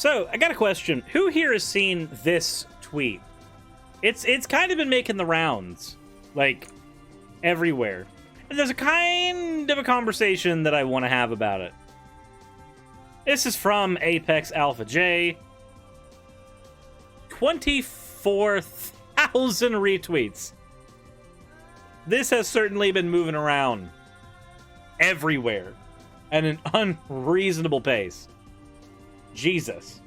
So, I got a question. Who here has seen this tweet? It's kind of been making the rounds, like, everywhere. And there's a kind of a conversation that I want to have about it. This is from Apex Alpha J. 24,000 retweets. This has certainly been moving around everywhere at an unreasonable pace. Jesus.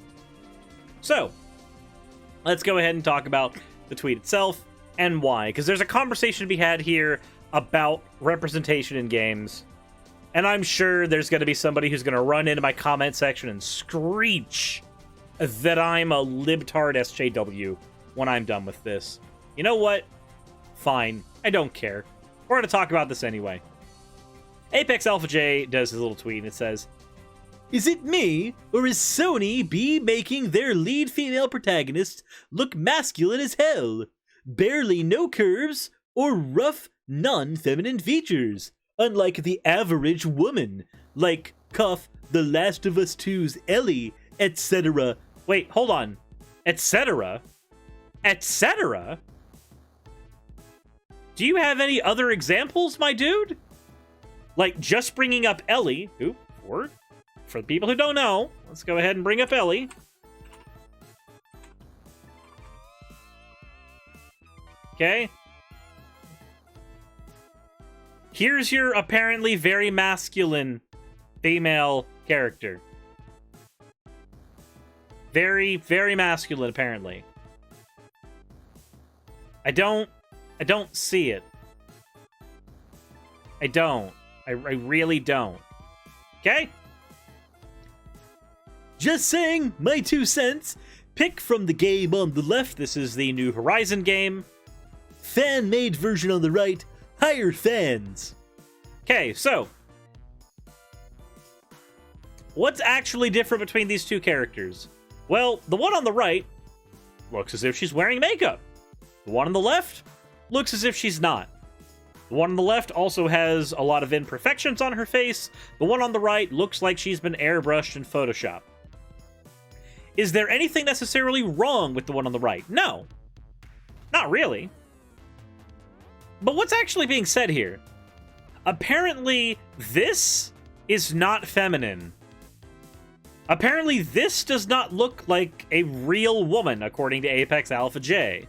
So, let's go ahead and talk about the tweet itself and why. Because there's a conversation to be had here about representation in games. And I'm sure there's going to be somebody who's going to run into my comment section and screech that I'm a libtard SJW when I'm done with this. You know what? Fine. I don't care. We're going to talk about this anyway. Apex Alpha J does his little tweet and it says, "Is it me, or is Sony be making their lead female protagonist look masculine as hell? Barely no curves or rough, non-feminine features, unlike the average woman, like Cuff, The Last of Us 2's Ellie, etc." Wait, hold on. Etc.? Etc.? Do you have any other examples, my dude? Like, just bringing up Ellie, or for the people who don't know, let's go ahead and bring up Ellie. Okay. Here's your apparently very masculine female character. Very, very masculine, apparently. I don't see it. I don't. I really don't. Okay? Just saying, my 2 cents. Pick from the game on the left. This is the new Horizon game. Fan-made version on the right. Higher fans. Okay, so what's actually different between these two characters? Well, the one on the right looks as if she's wearing makeup. The one on the left looks as if she's not. The one on the left also has a lot of imperfections on her face. The one on the right looks like she's been airbrushed in Photoshop. Is there anything necessarily wrong with the one on the right? No. Not really. But what's actually being said here? Apparently, this is not feminine. Apparently, this does not look like a real woman, according to Apex Alpha J.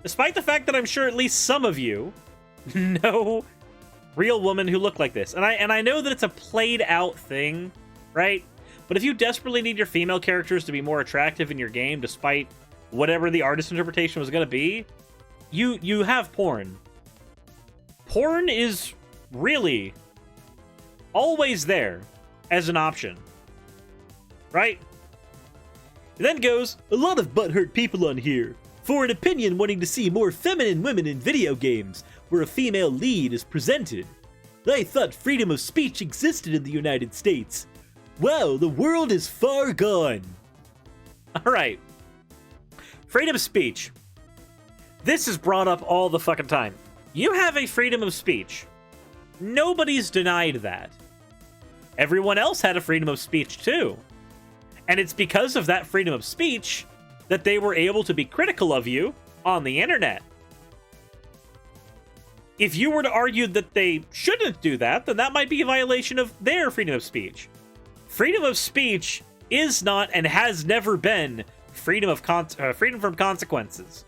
Despite the fact that I'm sure at least some of you know real women who look like this. And I know that it's a played out thing, right? But if you desperately need your female characters to be more attractive in your game, despite whatever the artist's interpretation was going to be, you have porn. Porn is really always there as an option, right? It then goes, "A lot of butthurt people on here. For an opinion wanting to see more feminine women in video games, where a female lead is presented. I thought freedom of speech existed in the United States. Wow, the world is far gone." Alright. Freedom of speech. This is brought up all the fucking time. You have a freedom of speech. Nobody's denied that. Everyone else had a freedom of speech too. And it's because of that freedom of speech that they were able to be critical of you on the internet. If you were to argue that they shouldn't do that, then that might be a violation of their freedom of speech. Freedom of speech is not and has never been freedom from consequences.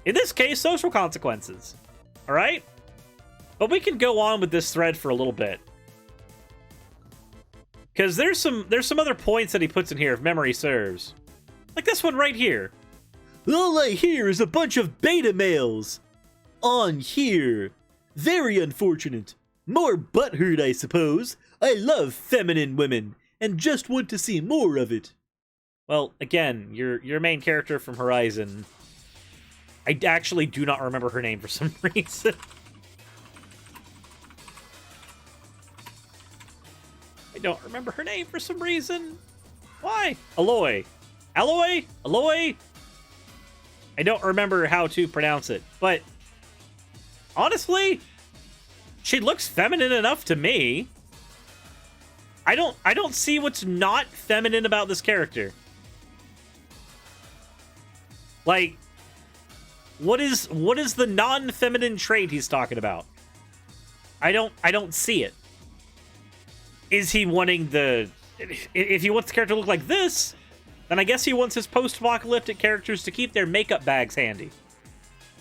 In this case, social consequences. All right? But we can go on with this thread for a little bit. Because there's some other points that he puts in here, if memory serves. Like this one right here. "All I hear is a bunch of beta males on here. Very unfortunate. More butthurt, I suppose. I love feminine women and just want to see more of it." Well, again, your main character from Horizon, I actually do not remember her name for some reason. I don't remember her name for some reason. Why? Aloy. Alloy? Aloy? I don't remember how to pronounce it, but honestly, she looks feminine enough to me. I don't see what's not feminine about this character. Like, what is the non-feminine trait he's talking about? I don't see it. Is he wanting the... If he wants the character to look like this, then I guess he wants his post-apocalyptic characters to keep their makeup bags handy.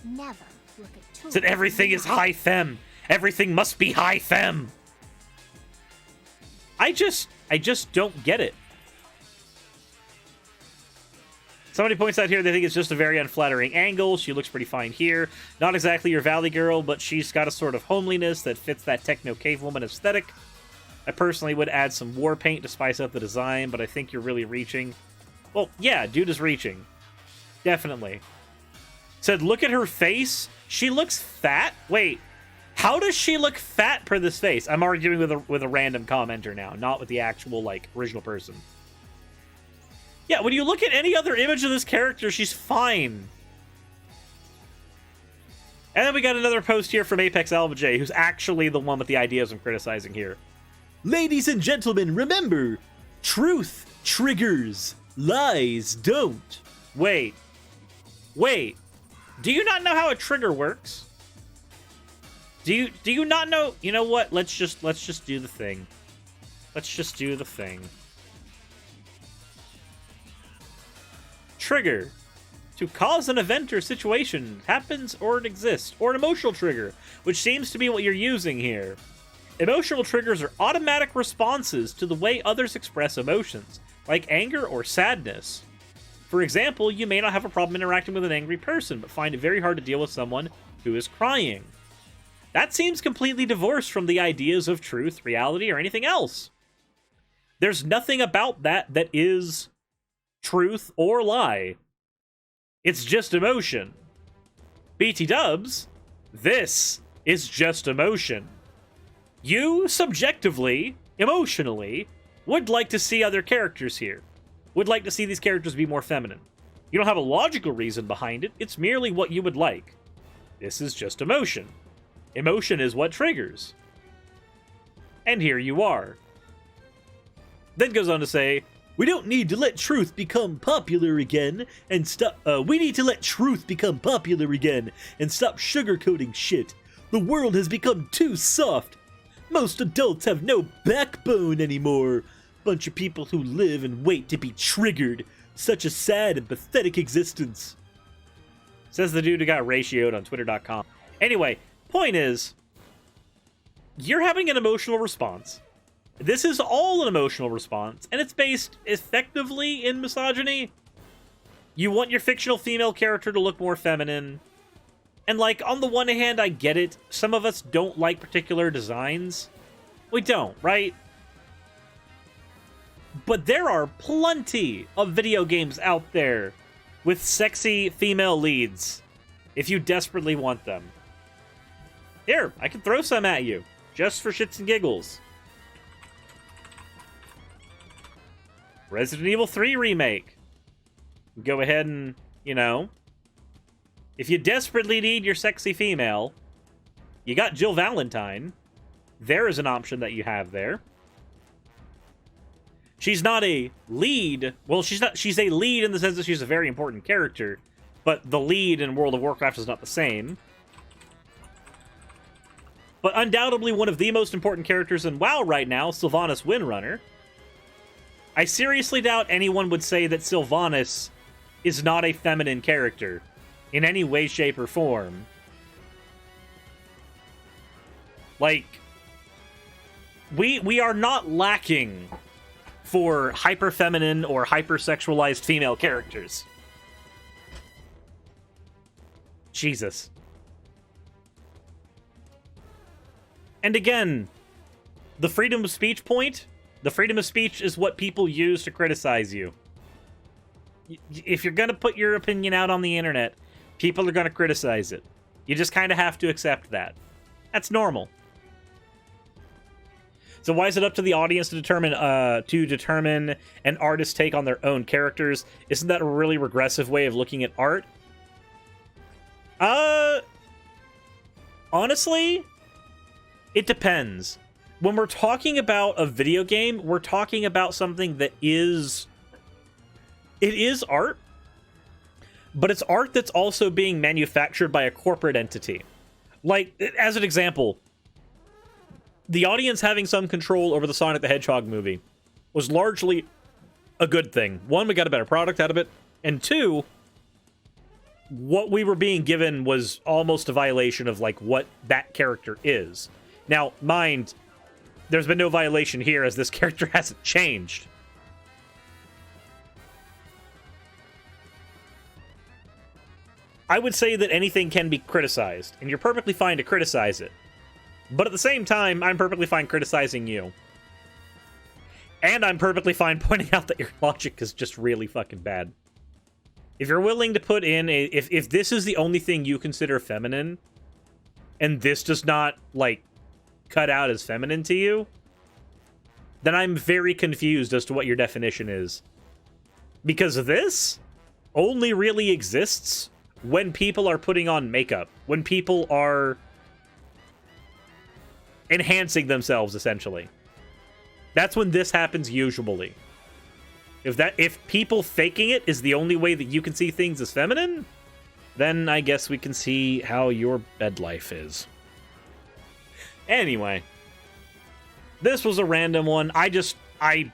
Never look at tools. That everything is high femme. Everything must be high femme. I just don't get it. Somebody points out here they think it's just a very unflattering angle. She looks pretty fine here. Not exactly your Valley girl, but she's got a sort of homeliness that fits that techno cave woman aesthetic. I personally would add some war paint to spice up the design, but I think you're really reaching. Well, yeah, dude is reaching. Definitely. Said, look at her face. She looks fat. Wait, how does she look fat per this face? I'm arguing with a random commenter now, not with the actual, like, original person. Yeah, when you look at any other image of this character, she's fine. And then we got another post here from Apex Alva J, who's actually the one with the ideas I'm criticizing here. Ladies and gentlemen, remember, truth triggers, lies don't. Wait. Do you not know how a trigger works? Do you not know? You know what? Let's just do the thing. Let's just do the thing. Trigger. To cause an event or situation, happens or it exists, or an emotional trigger, which seems to be what you're using here. Emotional triggers are automatic responses to the way others express emotions, like anger or sadness. For example, you may not have a problem interacting with an angry person, but find it very hard to deal with someone who is crying. That seems completely divorced from the ideas of truth, reality, or anything else. There's nothing about that is truth or lie. It's just emotion. BT dubs, this is just emotion. You, subjectively, emotionally, would like to see other characters here. Would like to see these characters be more feminine. You don't have a logical reason behind it, it's merely what you would like. This is just emotion. Emotion is what triggers. And here you are. Then goes on to say, we don't need to let truth become popular again and stop. We need to let truth become popular again and stop sugarcoating shit. The world has become too soft. Most adults have no backbone anymore. Bunch of people who live and wait to be triggered. Such a sad and pathetic existence. Says the dude who got ratioed on Twitter.com. Anyway, point is, you're having an emotional response. This is all an emotional response, and it's based effectively in misogyny. You want your fictional female character to look more feminine. And, like, on the one hand, I get it. Some of us don't like particular designs. We don't, right? But there are plenty of video games out there with sexy female leads, if you desperately want them. Here, I can throw some at you, just for shits and giggles. Resident Evil 3 Remake. Go ahead and, you know, if you desperately need your sexy female, you got Jill Valentine. There is an option that you have there. She's not a lead. Well, she's a lead in the sense that she's a very important character, but the lead in World of Warcraft is not the same. But undoubtedly one of the most important characters in WoW right now, Sylvanas Windrunner. I seriously doubt anyone would say that Sylvanas is not a feminine character in any way, shape, or form. Like, we are not lacking for hyper-feminine or hyper-sexualized female characters. Jesus. And again, the freedom of speech point, the freedom of speech is what people use to criticize you. If you're gonna put your opinion out on the internet, people are gonna criticize it. You just kind of have to accept that. That's normal. So why is it up to the audience to determine an artist's take on their own characters? Isn't that a really regressive way of looking at art? Honestly, it depends. when we're talking about a video game, we're talking about something that is... It is art, but it's art that's also being manufactured by a corporate entity. Like, as an example, the audience having some control over the Sonic the Hedgehog movie was largely a good thing. One, we got a better product out of it, and two, what we were being given was almost a violation of, like, what that character is. Now, mind, there's been no violation here as this character hasn't changed. I would say that anything can be criticized, and you're perfectly fine to criticize it. But at the same time, I'm perfectly fine criticizing you. And I'm perfectly fine pointing out that your logic is just really fucking bad. If you're willing to put in a... If this is the only thing you consider feminine, and this does not, like, cut out as feminine to you, then I'm very confused as to what your definition is. Because this only really exists when people are putting on makeup, when people are enhancing themselves, essentially. That's when this happens usually. If people faking it is the only way that you can see things as feminine, then I guess we can see how your bed life is. Anyway, this was a random one. I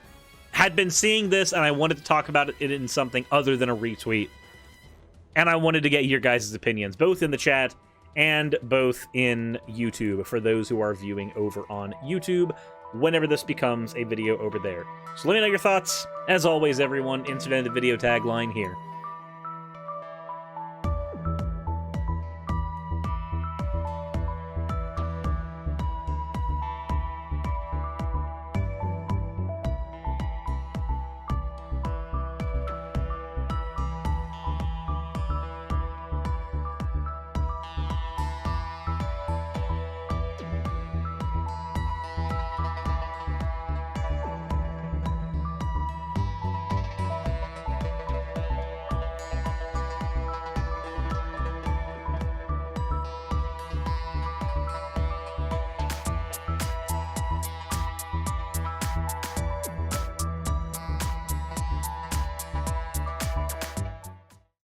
had been seeing this and I wanted to talk about it in something other than a retweet. And I wanted to get your guys' opinions, both in the chat and both in YouTube, for those who are viewing over on YouTube, whenever this becomes a video over there. So let me know your thoughts. As always, everyone, insert end of video tagline here.